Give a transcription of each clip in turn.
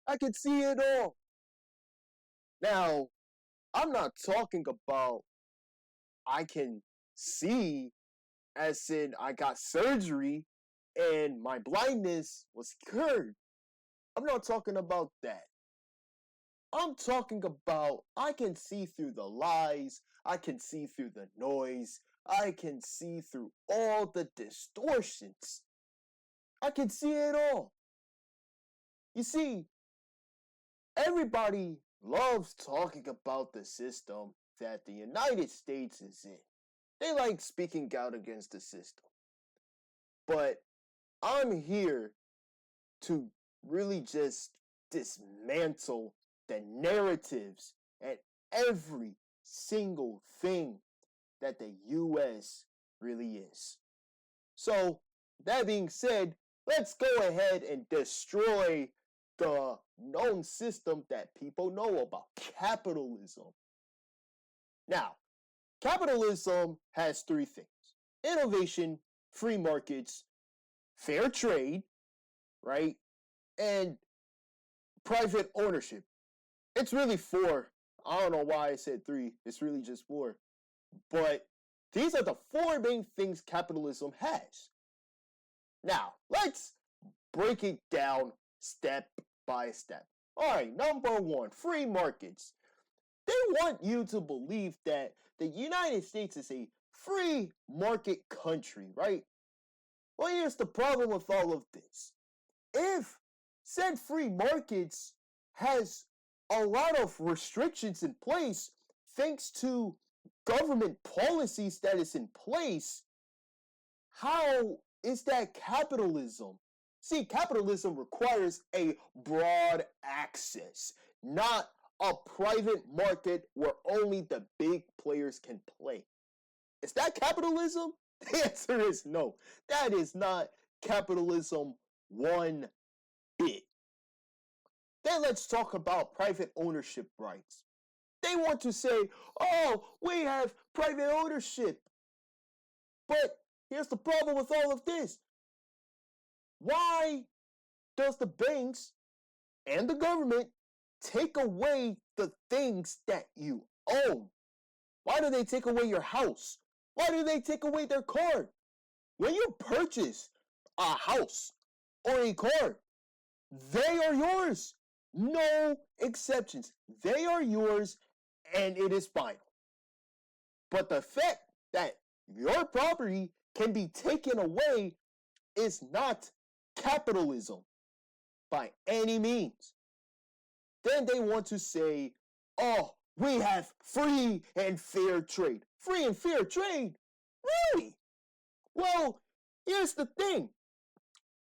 I can see it all. Now, I'm not talking about I can see as in I got surgery and my blindness was cured. I'm not talking about that. I'm talking about I can see through the lies, I can see through the noise, I can see through all the distortions. I can see it all. You see, everybody loves talking about the system that the United States is in. They like speaking out against the system. But I'm here to really just dismantle the narratives and every single thing that the US really is. So, that being said, let's go ahead and destroy the known system that people know about, capitalism. Now, capitalism has three things: innovation, free markets, fair trade, right? And private ownership. It's really four. I don't know why I said three. It's really just four. But these are the four main things capitalism has. Now, let's break it down step by step. All right, number one, free markets. They want you to believe that the United States is a free market country, right? Well, here's the problem with all of this. If said free markets has a lot of restrictions in place thanks to government policies that is in place, how is that capitalism? See, capitalism requires a broad access, not a private market where only the big players can play. Is that capitalism? The answer is no. That is not capitalism one bit. Then let's talk about private ownership rights. They want to say, oh, we have private ownership. But here's the problem with all of this. Why does the banks and the government take away the things that you own? Why do they take away your house? Why do they take away their car? When you purchase a house or a car, they are yours. No exceptions. They are yours and it is final. But the fact that your property can be taken away is not capitalism by any means. Then they want to say, oh, we have free and fair trade. Free and fair trade? Really? Well, here's the thing.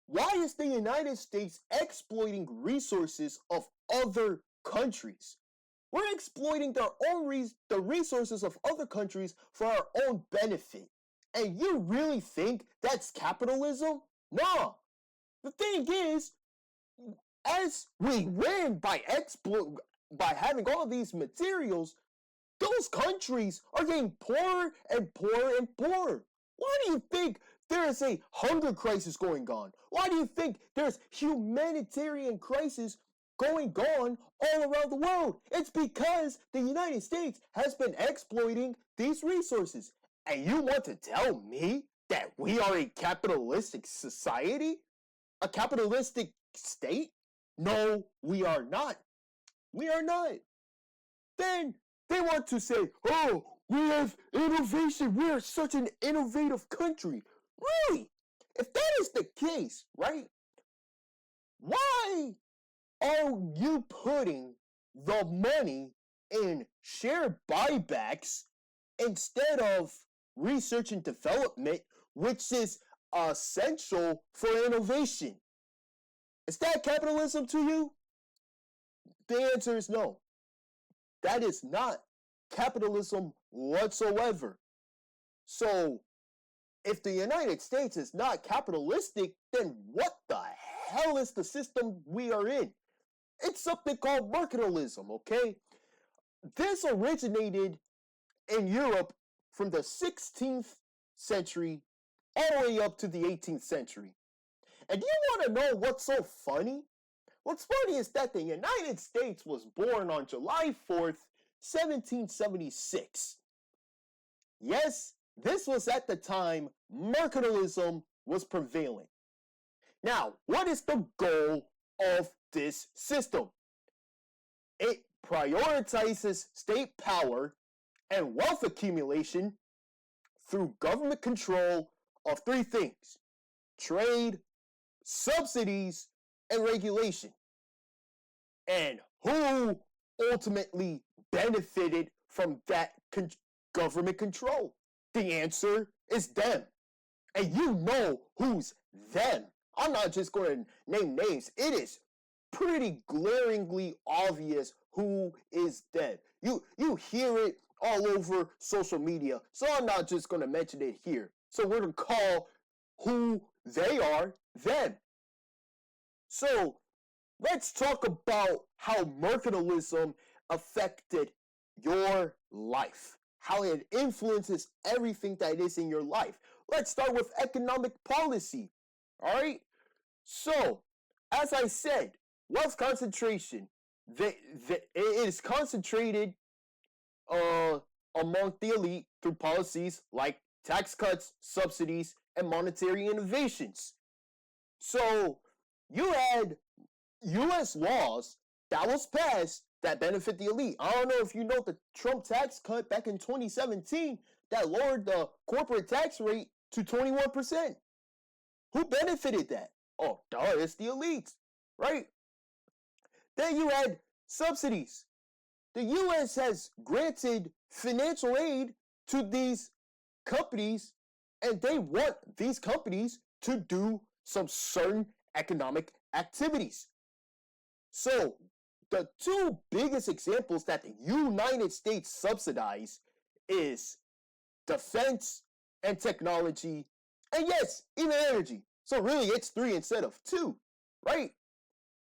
Why is the United States exploiting resources of other countries? We're exploiting the resources of other countries for our own benefit. And you really think that's capitalism? Nah. The thing is, as we win by having all of these materials, those countries are getting poorer and poorer and poorer. Why do you think there is a hunger crisis going on? Why do you think there's humanitarian crisis going on all around the world? It's because the United States has been exploiting these resources. And you want to tell me that we are a capitalistic society? A capitalistic state? No, we are not. We are not. Then they want to say, oh, we have innovation. We are such an innovative country. Really? If that is the case, right? Why are you putting the money in share buybacks instead of research and development, which is essential for innovation? Is that capitalism to you? The answer is no. That is not capitalism whatsoever. So, if the United States is not capitalistic, then what the hell is the system we are in? It's something called mercantilism, okay? This originated in Europe from the 16th century all the way up to the 18th century. And do you want to know what's so funny? What's funny is that the United States was born on July 4th, 1776. Yes, this was at the time mercantilism was prevailing. Now, what is the goal of this system? It prioritizes state power and wealth accumulation through government control of three things: trade, subsidies, and regulation. And who ultimately benefited from that government control? The answer is them. And you know who's them. I'm not just going to name names. It is pretty glaringly obvious who is them. You hear it all over social media, so I'm not just going to mention it here. So we're going to call who they are them. So let's talk about how mercantilism affected your life, how it influences everything that is in your life. Let's start with economic policy. All right. So, as I said, wealth concentration, it is concentrated among the elite through policies like tax cuts, subsidies, and monetary innovations. So, you had U.S. laws that was passed that benefit the elite. I don't know if you know the Trump tax cut back in 2017 that lowered the corporate tax rate to 21%. Who benefited that? Oh, duh, it's the elites, right? Then you had subsidies. The U.S. has granted financial aid to these companies, and they want these companies to do some certain economic activities. So, the two biggest examples that the United States subsidize is defense and technology, and yes, even energy. So really, it's 3 instead of 2, right?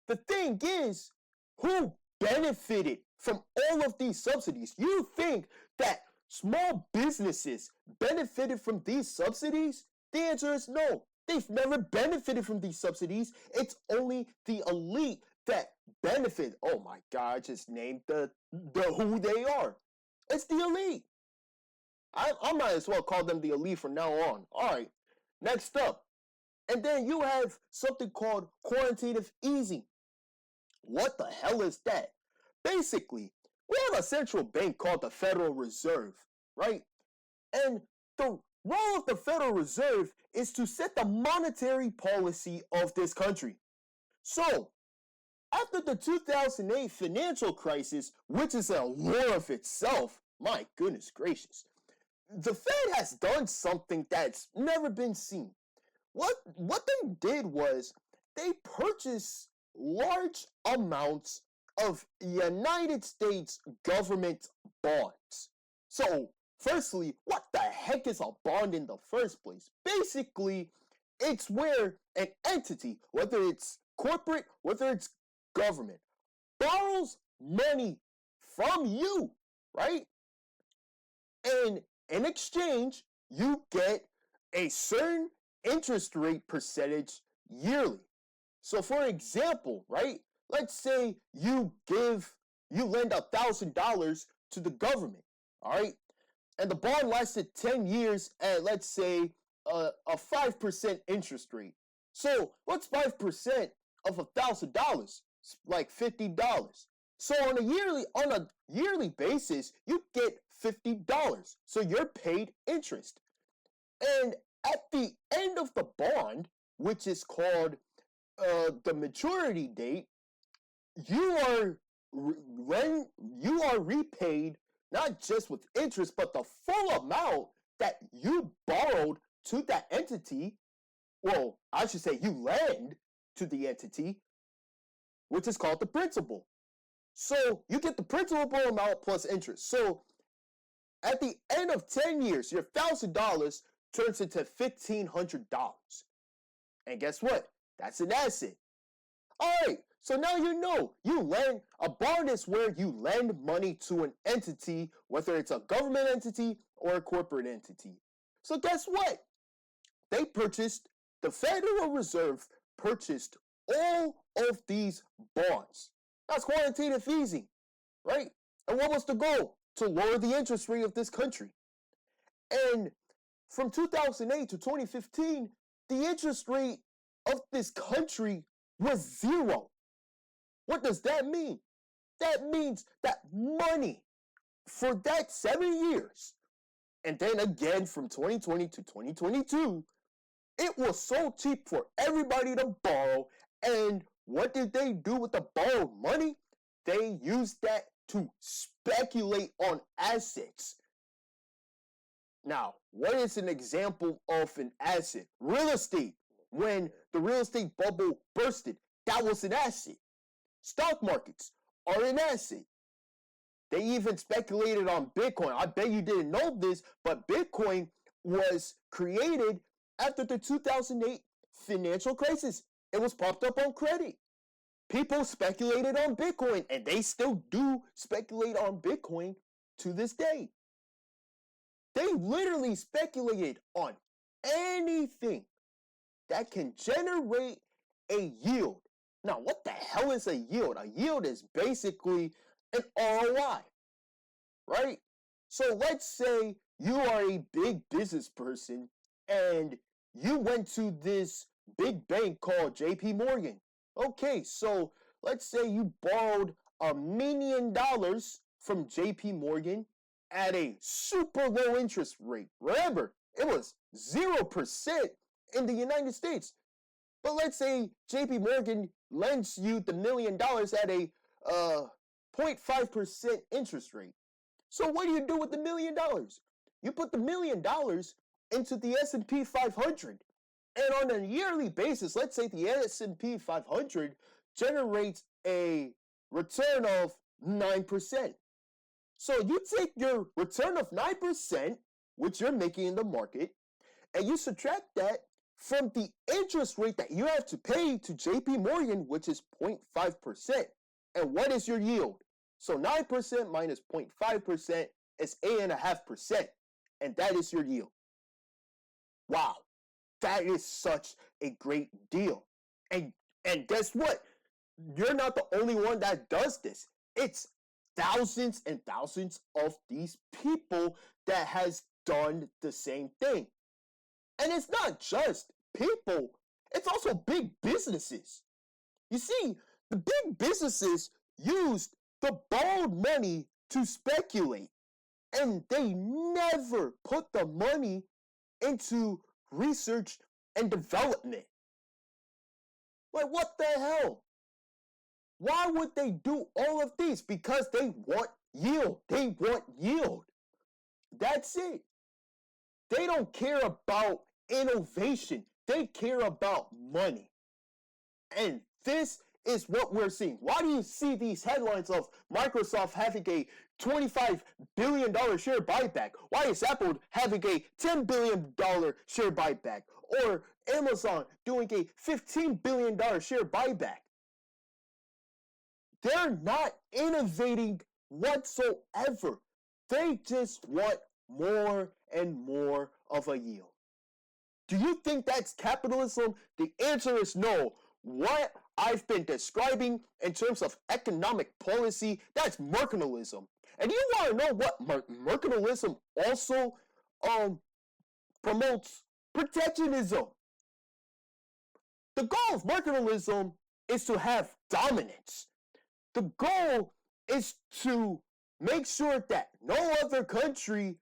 The thing is, who benefited from all of these subsidies? You think that small businesses benefited from these subsidies? The answer is no. They've never benefited from these subsidies. It's only the elite that benefit. Oh my God, I just named the who they are. It's the elite. I might as well call them the elite from now on. All right, next up. And then you have something called quantitative easing. What the hell is that? Basically, we have a central bank called the Federal Reserve, right? And the role of the Federal Reserve is to set the monetary policy of this country. So, after the 2008 financial crisis, which is a war of itself, my goodness gracious, the Fed has done something that's never been seen. What they did was they purchased large amounts of United States government bonds. So, firstly, what the heck is a bond in the first place? Basically, it's where an entity, whether it's corporate, whether it's government, borrows money from you, right? And in exchange, you get a certain interest rate percentage yearly. So for example, right, let's say you lend $1,000 to the government, all right, and the bond lasted 10 years at, let's say, a 5% interest rate. So what's 5% of $1,000? It's like $50. So on a yearly basis, you get $50. So you're paid interest. And at the end of the bond, which is called the maturity date, you are repaid not just with interest, but the full amount that you borrowed to that entity. Well, I should say you lend to the entity, which is called the principal. So you get the principal amount plus interest. So at the end of 10 years, your $1,000 turns into $1,500. And guess what? That's an asset. All right, so now you know, a bond is where you lend money to an entity, whether it's a government entity or a corporate entity. So guess what? The Federal Reserve purchased all of these bonds. That's quantitative easing, right? And what was the goal? To lower the interest rate of this country. And from 2008 to 2015, the interest rate of this country was zero. What does that mean? That means that money for that 7 years, and then again from 2020 to 2022, it was so cheap for everybody to borrow. And what did they do with the borrowed money? They used that to speculate on assets. Now, what is an example of an asset? Real estate. When the real estate bubble bursted, that was an asset. Stock markets are an asset. They even speculated on Bitcoin. I bet you didn't know this, but Bitcoin was created after the 2008 financial crisis. It was popped up on credit. People speculated on Bitcoin, and they still do speculate on Bitcoin to this day. They literally speculated on anything that can generate a yield. Now, what the hell is a yield? A yield is basically an ROI, right? So let's say you are a big business person and you went to this big bank called JP Morgan. Okay, so let's say you borrowed $1 million from JP Morgan at a super low interest rate. Remember, it was 0% in the United States. But let's say JP Morgan lends you the $1 million at a 0.5% interest rate. So what do you do with the $1 million? You put the $1 million into the S&P 500. And on a yearly basis, let's say the S&P 500 generates a return of 9%. So you take your return of 9%, which you're making in the market, and you subtract that from the interest rate that you have to pay to JP Morgan, which is 0.5%. And what is your yield? So 9% minus 0.5% is 8.5%. And that is your yield. Wow. That is such a great deal. And guess what? You're not the only one that does this. It's thousands and thousands of these people that has done the same thing. And it's not just people, it's also big businesses. You see, the big businesses used the borrowed money to speculate, and they never put the money into research and development. Like, what the hell? Why would they do all of these? Because they want yield. They want yield. That's it. They don't care about innovation. They care about money. And this is what we're seeing. Why do you see these headlines of Microsoft having a $25 billion share buyback? Why is Apple having a $10 billion share buyback? Or Amazon doing a $15 billion share buyback? They're not innovating whatsoever. They just want more and more of a yield. Do you think that's capitalism? The answer is no. What I've been describing in terms of economic policy, that's mercantilism. And you want to know what mercantilism also promotes? Protectionism. The goal of mercantilism is to have dominance. The goal is to make sure that no other country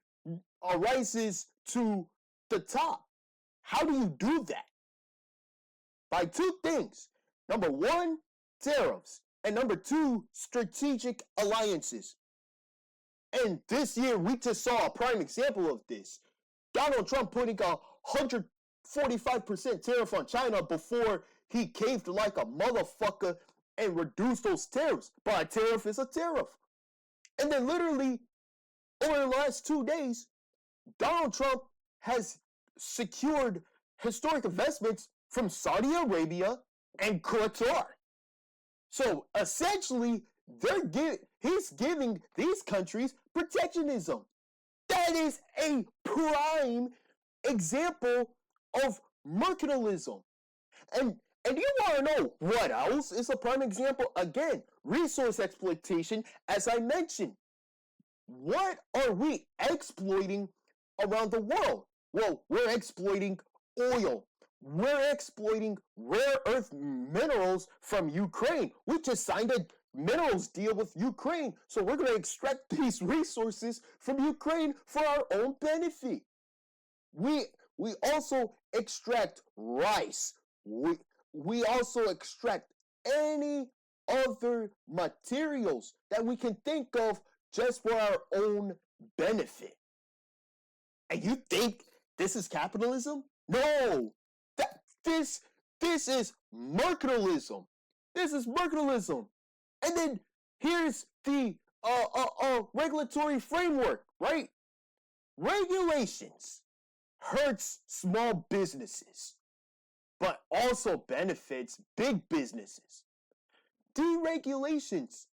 rises to the top. How do you do that? By two things. Number one, tariffs. And number two, strategic alliances. And this year, we just saw a prime example of this. Donald Trump putting 145% tariff on China before he caved like a motherfucker and reduced those tariffs. But a tariff is a tariff. And then literally, over the last 2 days, Donald Trump has secured historic investments from Saudi Arabia and Qatar. So essentially, he's giving these countries protectionism. That is a prime example of mercantilism. And And you want to know what else is a prime example? Again, resource exploitation, as I mentioned. What are we exploiting around the world? Well, we're exploiting oil. We're exploiting rare earth minerals from Ukraine. We just signed a minerals deal with Ukraine. So we're going to extract these resources from Ukraine for our own benefit. We also extract rice. We also extract any other materials that we can think of just for our own benefit. And you think this is capitalism? No. This is mercantilism. This is mercantilism. And then here's the regulatory framework, right? Regulations hurts small businesses, but also benefits big businesses. Deregulations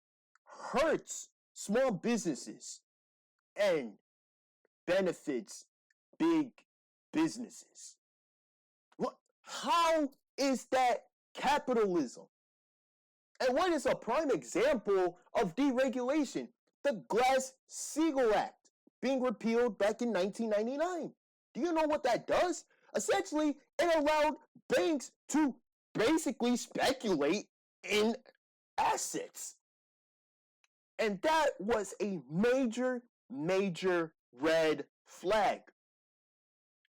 hurts small businesses and benefits big businesses. How is that capitalism? And what is a prime example of deregulation? The Glass-Steagall Act being repealed back in 1999. Do you know what that does? Essentially, it allowed banks to basically speculate in assets. And that was a major, major red flag.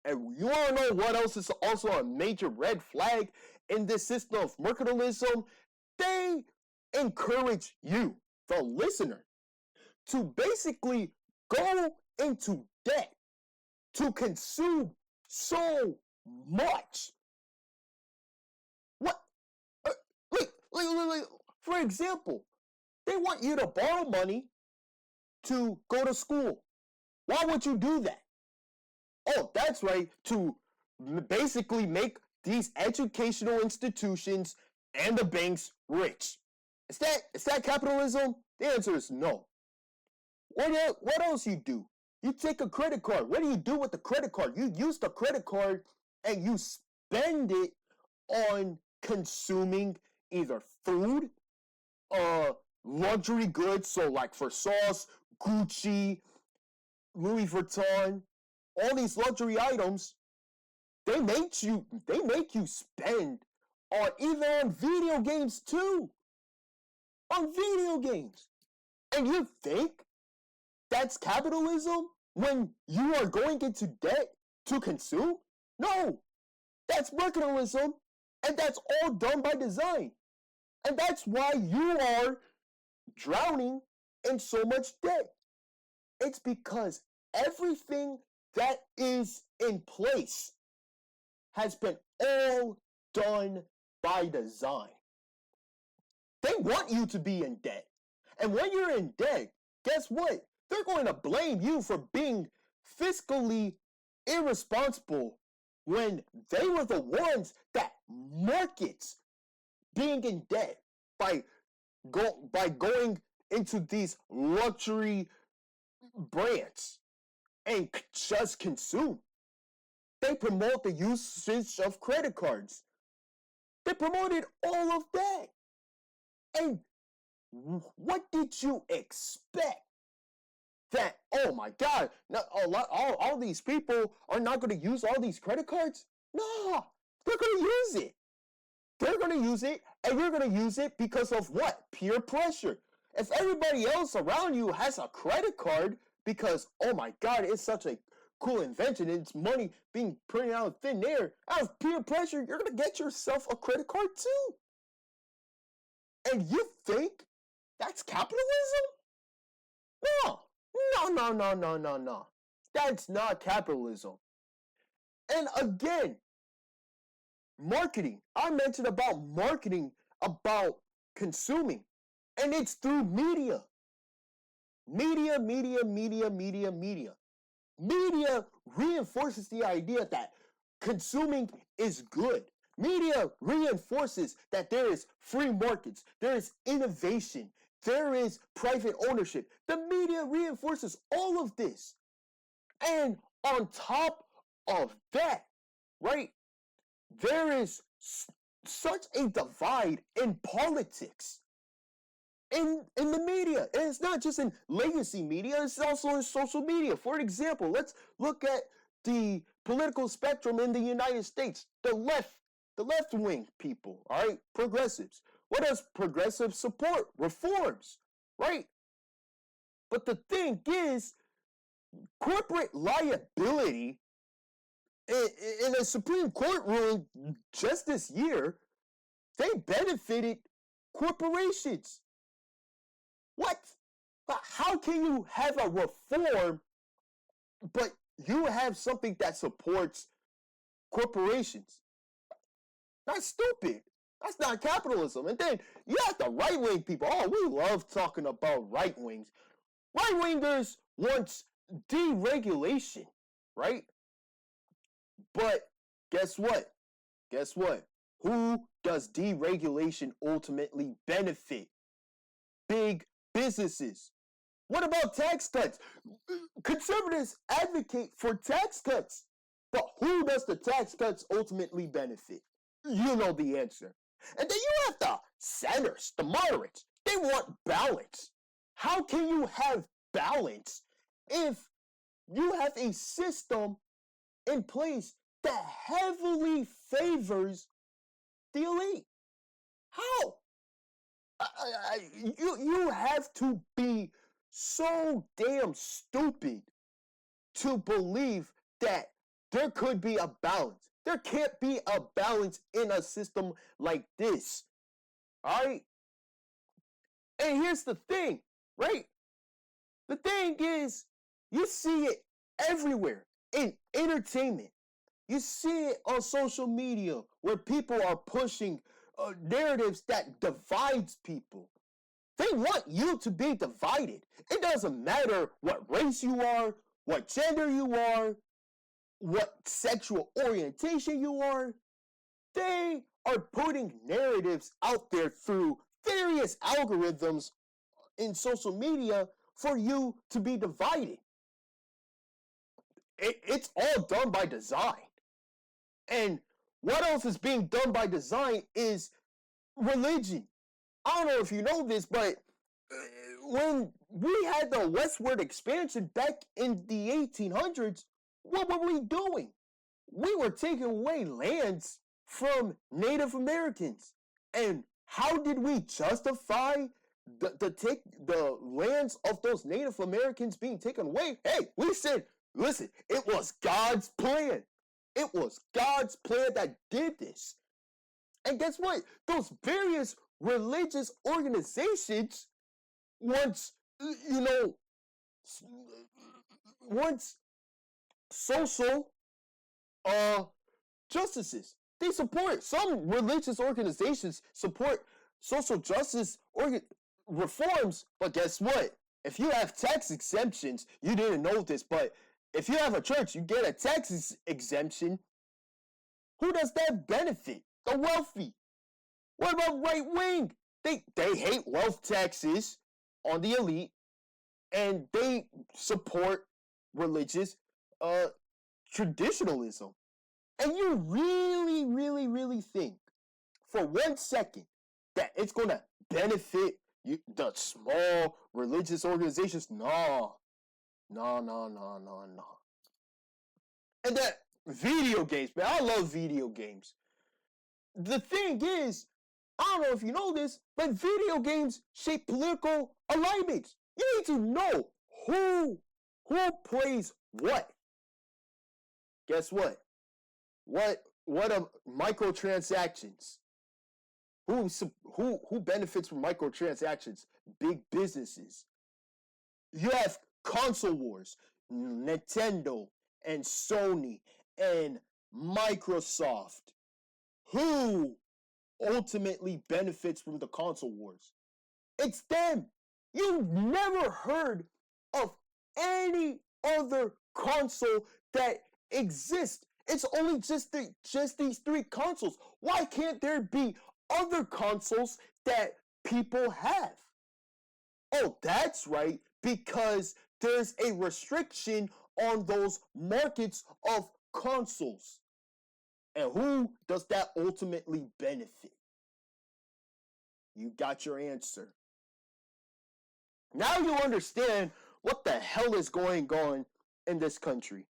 And you want to know what else is also a major red flag in this system of mercantilism? They encourage you, the listener, to basically go into debt to consume so much. What? For example, they want you to borrow money to go to school. Why would you do that? Oh, that's right, to basically make these educational institutions and the banks rich. Is that capitalism? The answer is no. What else you do? You take a credit card. What do you do with the credit card? You use the credit card and you spend it on consuming either food, luxury goods, so like Versace, Gucci, Louis Vuitton, all these luxury items, they make you spend on either on video games too. On video games. And you think that's capitalism when you are going into debt to consume? No. That's mercantilism, and that's all done by design. And that's why you are drowning in so much debt. It's because everything that is in place has been all done by design. They want you to be in debt. And when you're in debt, guess what? They're going to blame you for being fiscally irresponsible when they were the ones that markets being in debt by going into these luxury brands and just consume. They promote the usage of credit cards. They promoted all of that. And what did you expect? That, oh my God, all these people are not going to use all these credit cards? No, they're going to use it. They're going to use it, and you're going to use it because of what? Peer pressure. If everybody else around you has a credit card because, oh my God, it's such a cool invention, and it's money being printed out of thin air, out of peer pressure, you're going to get yourself a credit card too. And you think that's capitalism? No. No. That's not capitalism. And again, marketing. I mentioned about marketing, about consuming. And it's through media. Media reinforces the idea that consuming is good. Media reinforces that there is free markets, there is innovation, there is private ownership. The media reinforces all of this. And on top of that, right, there is such a divide in politics, in the media. And it's not just in legacy media, it's also in social media. For example, let's look at the political spectrum in the United States. The left wing people, all right, progressives. What does progressive support? Reforms, right? But the thing is, corporate liability in a Supreme Court ruling just this year, they benefited corporations. What? How can you have a reform, but you have something that supports corporations? That's stupid. That's not capitalism. And then you have the right-wing people. Oh, we love talking about right-wings. Right-wingers want deregulation, right? But guess what? Guess what? Who does deregulation ultimately benefit? Big businesses. What about tax cuts? Conservatives advocate for tax cuts. But who does the tax cuts ultimately benefit? You know the answer. And then you have the centers, the moderates. They want balance. How can you have balance if you have a system in place that heavily favors the elite? How? You have to be so damn stupid to believe that there could be a balance. There can't be a balance in a system like this. All right? And here's the thing, right? The thing is, you see it everywhere in entertainment. You see it on social media where people are pushing narratives that divides people. They want you to be divided. It doesn't matter what race you are, what gender you are, what sexual orientation you are. They are putting narratives out there through various algorithms in social media for you to be divided. It's all done by design. And what else is being done by design is religion. I don't know if you know this, but when we had the westward expansion back in the 1800s, what were we doing? We were taking away lands from Native Americans. And how did we justify the lands of those Native Americans being taken away? Hey, we said, listen, it was God's plan. It was God's plan that did this. And guess what? Those various religious organizations once social justices. They support, some religious organizations support social justice reforms, but guess what? If you have tax exemptions, you didn't know this, but if you have a church, you get a tax exemption. Who does that benefit? The wealthy. What about right wing? They hate wealth taxes on the elite, and they support religious traditionalism. And you really, really, really think for 1 second that it's going to benefit the small religious organizations? No. And that video games, man, I love video games. The thing is, I don't know if you know this, but video games shape political alignments. You need to know who plays what. Guess what? What are microtransactions? Who benefits from microtransactions? Big businesses. You have console wars, Nintendo and Sony and Microsoft. Who ultimately benefits from the console wars? It's them. You've never heard of any other console that exists. It's only just these three consoles. Why can't there be other consoles that people have? Oh, that's right, because there's a restriction on those markets of consoles. And who does that ultimately benefit? You got your answer. Now you understand what the hell is going on in this country.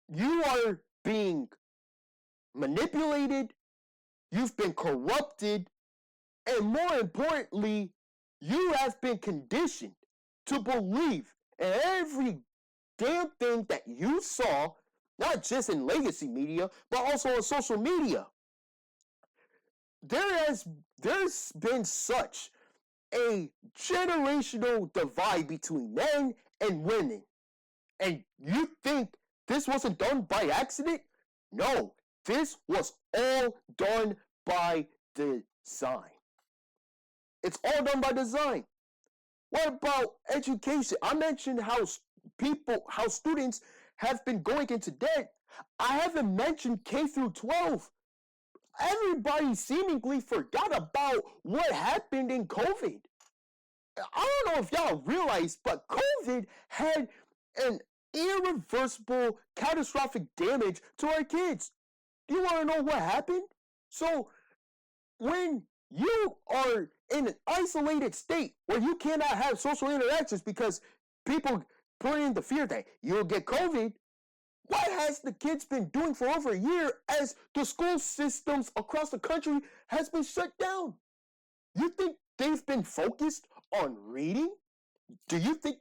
You are being manipulated, you've been corrupted, and more importantly, you have been conditioned to believe in every damn thing that you saw, not just in legacy media, but also on social media. There's been such a generational divide between men and women. And you think this wasn't done by accident? No, this was all done by design. It's all done by design. What about education? I mentioned how students have been going into debt. I haven't mentioned K through 12. Everybody seemingly forgot about what happened in COVID. I don't know if y'all realize, but COVID had an irreversible, catastrophic damage to our kids. Do you want to know what happened? So, when you are in an isolated state where you cannot have social interactions because people put in the fear that you'll get COVID, what has the kids been doing for over a year as the school systems across the country has been shut down? You think they've been focused on reading? Do you think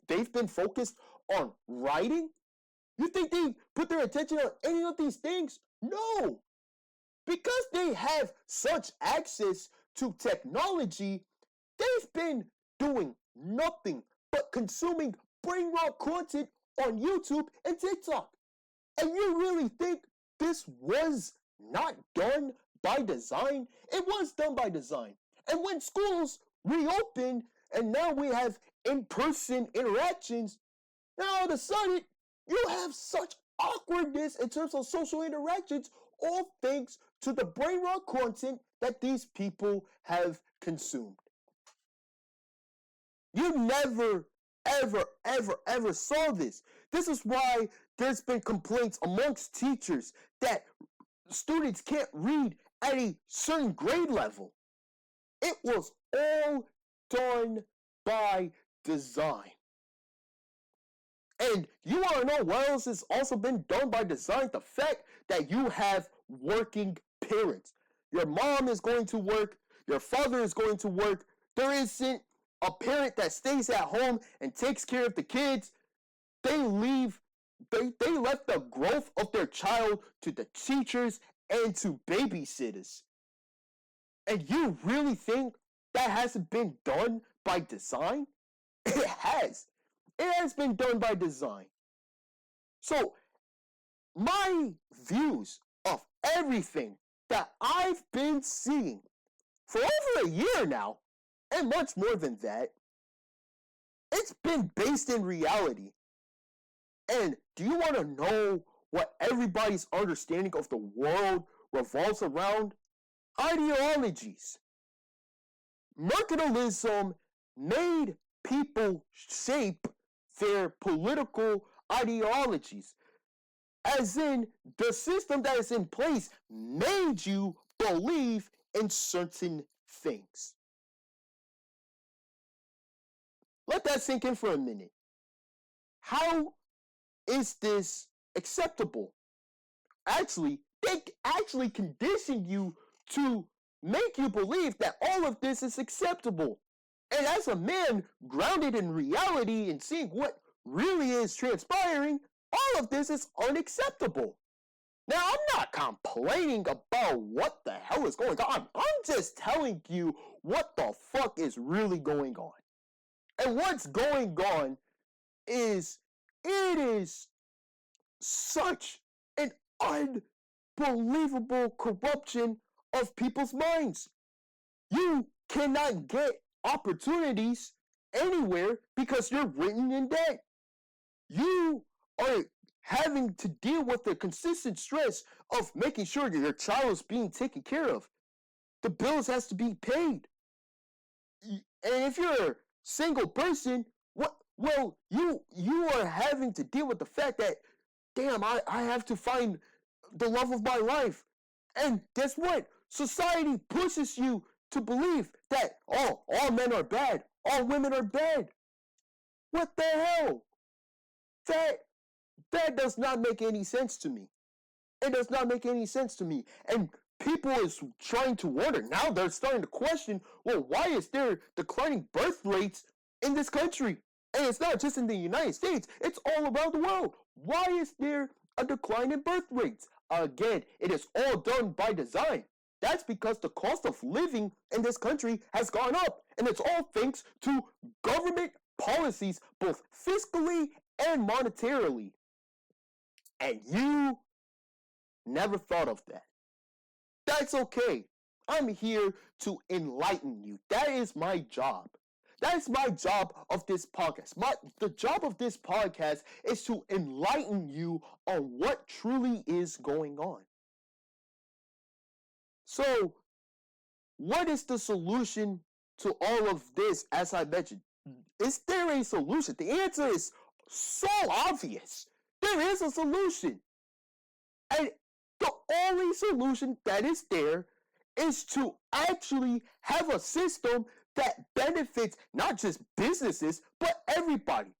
they've been focused on writing? You think they put their attention on any of these things? No. Because they have such access to technology, they've been doing nothing but consuming brain rot content on YouTube and TikTok. And you really think this was not done by design? It was done by design. And when schools reopened and now we have in-person interactions, now all of a sudden you have such awkwardness in terms of social interactions, all thanks to the brain rot content that these people have consumed. You never, ever saw this. This is why there's been complaints amongst teachers that students can't read at a certain grade level. It was all done by design. And you want to know what else has also been done by design? The fact that you have working parents. Your mom is going to work. Your father is going to work. There isn't a parent that stays at home and takes care of the kids. They left the growth of their child to the teachers and to babysitters. And you really think that hasn't been done by design? It has. It has been done by design. So, my views of everything that I've been seeing for over a year now, and much more than that, it's been based in reality. And do you want to know what everybody's understanding of the world revolves around? Ideologies. Mercantilism made people shape their political ideologies. As in, the system that is in place made you believe in certain things. Let that sink in for a minute. How is this acceptable? Actually, they actually condition you to make you believe that all of this is acceptable. And as a man grounded in reality and seeing what really is transpiring, all of this is unacceptable. Now, I'm not complaining about what the hell is going on. I'm just telling you what the fuck is really going on. And what's going on is, it is such an unbelievable corruption of people's minds. You cannot get opportunities anywhere because you're written in debt. You are having to deal with the consistent stress of making sure that your child is being taken care of. The bills has to be paid. And if you're a single person, you are having to deal with the fact that, damn, I have to find the love of my life. And guess what? Society pushes you to believe that, oh, all men are bad, all women are bad. What the hell? That does not make any sense to me. It does not make any sense to me. And people is trying to wonder. Now they're starting to question, well, why is there declining birth rates in this country? And it's not just in the United States. It's all around the world. Why is there a decline in birth rates? Again, it is all done by design. That's because the cost of living in this country has gone up. And it's all thanks to government policies, both fiscally and monetarily. And you never thought of that. That's okay. I'm here to enlighten you. That is my job. That is my job of this podcast. The job of this podcast is to enlighten you on what truly is going on. So, what is the solution to all of this, as I mentioned? Is there a solution? The answer is so obvious. There is a solution. And the only solution that is there is to actually have a system that benefits not just businesses, but everybody.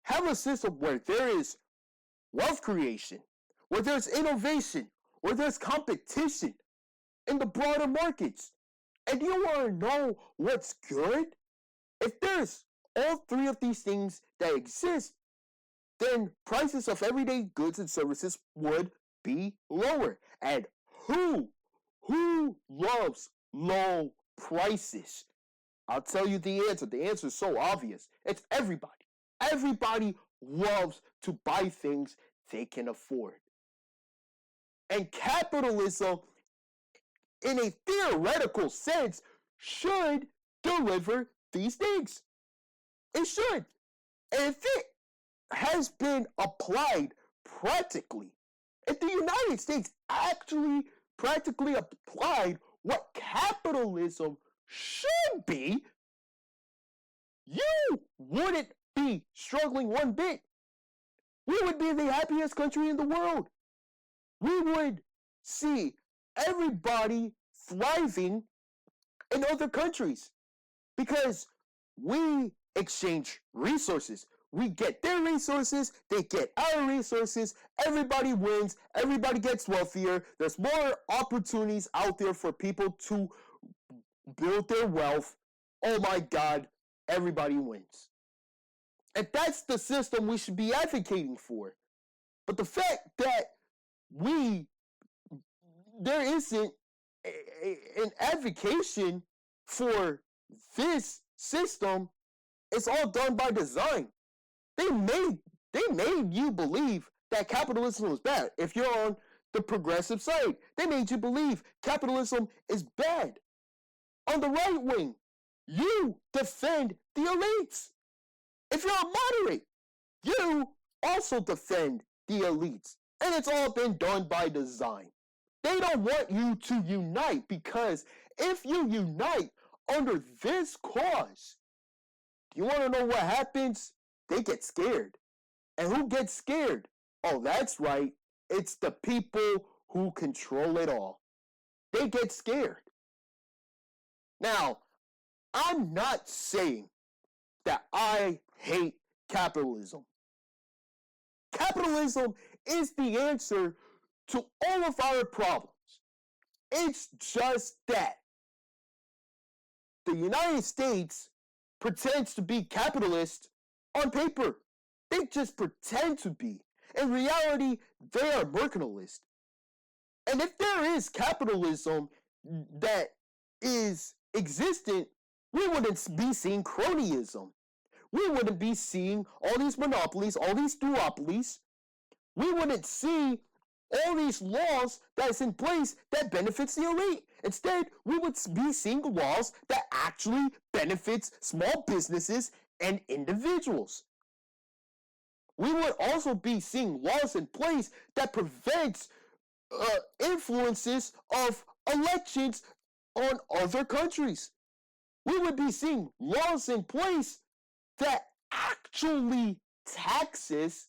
Have a system where there is wealth creation, where there's innovation, where there's competition in the broader markets. And you want to know what's good? If there's all three of these things that exist, then prices of everyday goods and services would be lower. And who loves low prices? I'll tell you the answer. The answer is so obvious. It's everybody. Everybody loves to buy things they can afford. And capitalism, in a theoretical sense, should deliver these things. It should. And if it has been applied practically, if the United States actually practically applied what capitalism should be, you wouldn't be struggling one bit. We would be the happiest country in the world. We would see everybody thriving in other countries because we exchange resources. We get their resources, they get our resources, everybody wins, everybody gets wealthier, there's more opportunities out there for people to build their wealth. Oh my God, everybody wins. And that's the system we should be advocating for. But the fact that there isn't an advocation for this system, it's all done by design. They made you believe that capitalism was bad. If you're on the progressive side, they made you believe capitalism is bad. On the right wing, you defend the elites. If you're a moderate, you also defend the elites. And it's all been done by design. They don't want you to unite because if you unite under this cause, do you want to know what happens? They get scared. And who gets scared? Oh, that's right. It's the people who control it all. They get scared. Now, I'm not saying that I hate capitalism. Capitalism is the answer to all of our problems. It's just that the United States pretends to be capitalist on paper. They just pretend to be. In reality, they are mercantilist. And if there is capitalism that is existent, we wouldn't be seeing cronyism. We wouldn't be seeing all these monopolies, all these duopolies. We wouldn't see all these laws that's in place that benefits the elite. Instead, we would be seeing laws that actually benefits small businesses and individuals. We would also be seeing laws in place that prevents influences of elections on other countries. We would be seeing laws in place that actually taxes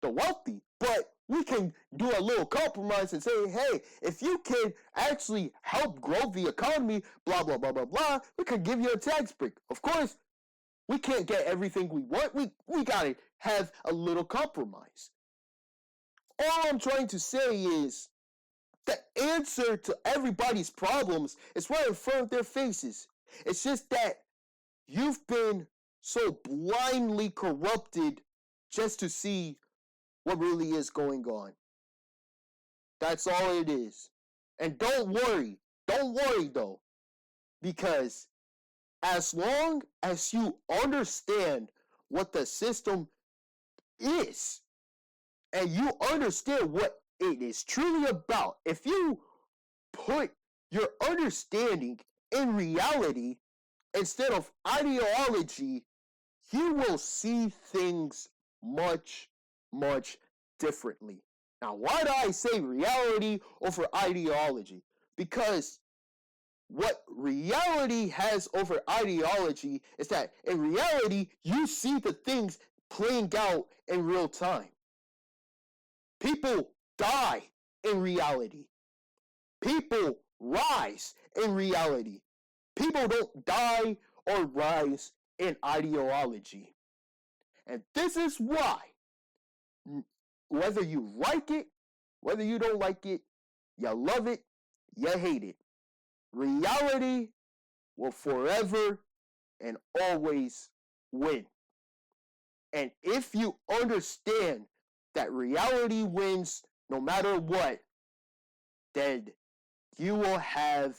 the wealthy. But we can do a little compromise and say, hey, if you can actually help grow the economy, blah, blah, blah, blah, blah, we could give you a tax break. Of course, we can't get everything we want. We gotta have a little compromise. All I'm trying to say is the answer to everybody's problems is right in front of their faces. It's just that you've been so blindly corrupted just to see what really is going on. That's all it is. And don't worry though, because as long as you understand what the system is, and you understand what it is truly about, if you put your understanding in reality instead of ideology, you will see things much, much differently. Now, why do I say reality over ideology? Because what reality has over ideology is that in reality, you see the things playing out in real time. People die in reality. People rise in reality. People don't die or rise in ideology. And this is why, whether you like it, whether you don't like it, you love it, you hate it, reality will forever and always win. And if you understand that reality wins no matter what, then you will have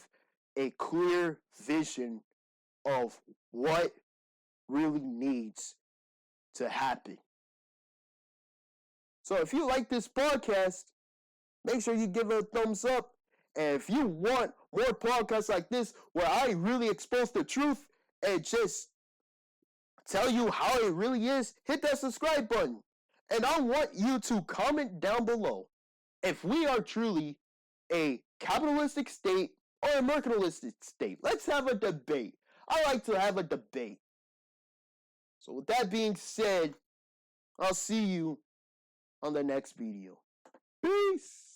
a clear vision of what really needs to happen. So if you like this podcast, make sure you give it a thumbs up. And if you want more podcasts like this where I really expose the truth and just tell you how it really is, hit that subscribe button. And I want you to comment down below if we are truly a capitalistic state or a mercantilistic state. Let's have a debate. I like to have a debate. So with that being said, I'll see you on the next video. Peace!